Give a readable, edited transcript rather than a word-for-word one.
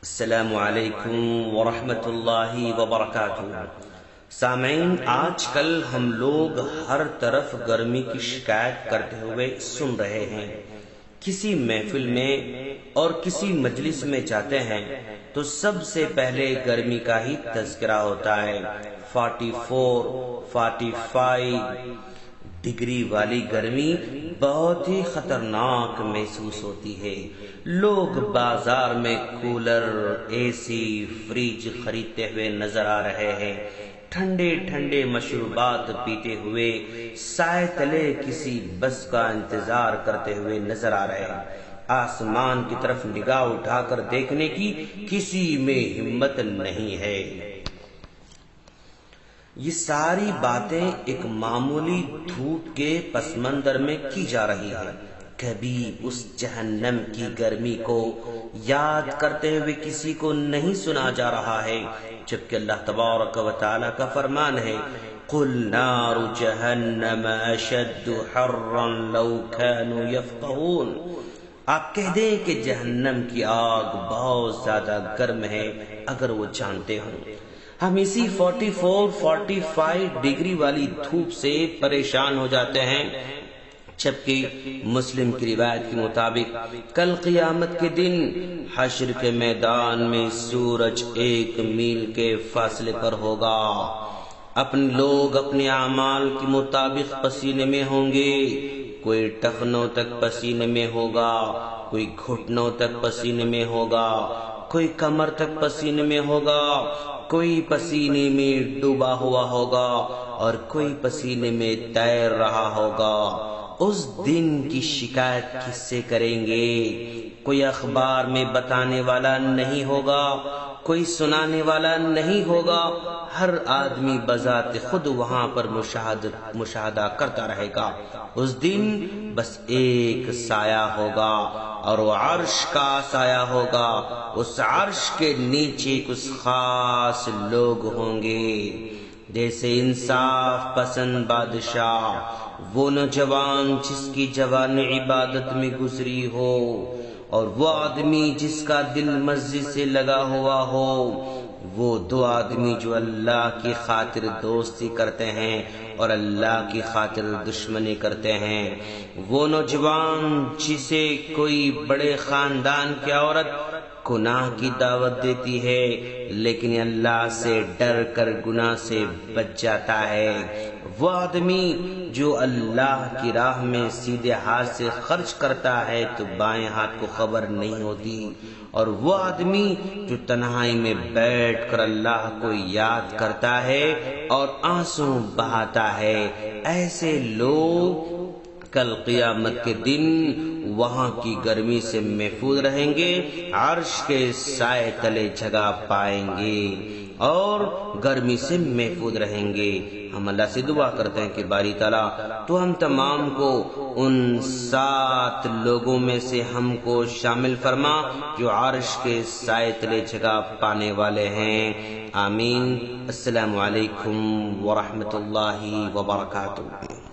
السلام علیکم ورحمۃ اللہ وبرکاتہ۔ سامعین، آج کل ہم لوگ ہر طرف گرمی کی شکایت کرتے ہوئے سن رہے ہیں۔ کسی محفل میں اور کسی مجلس میں جاتے ہیں تو سب سے پہلے گرمی کا ہی تذکرہ ہوتا ہے۔ 44 45 ڈگری والی گرمی بہت ہی خطرناک محسوس ہوتی ہے۔ لوگ بازار میں کولر، اے سی، فریج خریدتے ہوئے نظر آ رہے ہیں۔ ٹھنڈے ٹھنڈے مشروبات پیتے ہوئے سائے تلے کسی بس کا انتظار کرتے ہوئے نظر آ رہے ہیں۔ آسمان کی طرف نگاہ اٹھا کر دیکھنے کی کسی میں ہمت نہیں ہے۔ یہ ساری باتیں ایک معمولی دھوپ کے پس منظر میں کی جا رہی ہے۔ کبھی اس جہنم کی گرمی کو یاد کرتے ہوئے کسی کو نہیں سنا جا رہا ہے، جبکہ اللہ تبارک و تعالی کا فرمان ہے، قُلْ نَارُ جَهَنَّمَ أَشَدُّ حَرًّا لَوْ كَانُوا يَفْقَهُونَ۔ آپ کہہ دیں کہ جہنم کی آگ بہت زیادہ گرم ہے اگر وہ جانتے ہوں۔ ہم اسی 44 45 ڈگری والی دھوپ سے پریشان ہو جاتے ہیں، جبکہ مسلم کی روایت کے مطابق کل قیامت کے دن حشر کے میدان میں سورج 1 میل کے فاصلے پر ہوگا۔ اپنے لوگ اپنے اعمال کے مطابق پسینے میں ہوں گے۔ کوئی ٹخنوں تک پسینے میں ہوگا، کوئی گھٹنوں تک پسینے میں ہوگا، کوئی کمر تک پسینے میں ہوگا، کوئی پسینے میں ڈوبا ہوا ہوگا اور کوئی پسینے میں تیر رہا ہوگا۔ اس دن کی شکایت کس سے کریں گے؟ کوئی اخبار میں بتانے والا نہیں ہوگا، کوئی سنانے والا نہیں ہوگا۔ ہر آدمی بذات خود وہاں پر مشاہدہ کرتا رہے گا۔ اس دن بس ایک سایہ ہوگا اور وہ عرش کا سایہ ہوگا۔ اس عرش کے نیچے کچھ خاص لوگ ہوں گے، جیسے انصاف پسند بادشاہ، وہ نوجوان جس کی جوانی عبادت میں گزری ہو، اور وہ آدمی جس کا دل مسجد سے لگا ہوا ہو، وہ 2 آدمی جو اللہ کی خاطر دوستی کرتے ہیں اور اللہ کی خاطر دشمنی کرتے ہیں، وہ نوجوان جسے کوئی بڑے خاندان کی عورت گناہ کی دعوت دیتی ہے لیکن اللہ سے ڈر کر گناہ سے بچ جاتا ہے، وہ آدمی جو اللہ کی راہ میں سیدھے ہاتھ سے خرچ کرتا ہے تو بائیں ہاتھ کو خبر نہیں ہوتی، اور وہ آدمی جو تنہائی میں بیٹھ کر اللہ کو یاد کرتا ہے اور آنسو بہاتا ہے۔ ایسے لوگ کل قیامت کے دن وہاں کی گرمی سے محفوظ رہیں گے، عرش کے سائے تلے جگہ پائیں گے اور گرمی سے محفوظ رہیں گے۔ ہم اللہ سے دعا کرتے ہیں کہ باری تعالیٰ تو ہم تمام کو ان 7 لوگوں میں سے ہم کو شامل فرما جو عرش کے سائے تلے جگہ پانے والے ہیں۔ آمین۔ السلام علیکم ورحمۃ اللہ وبرکاتہ۔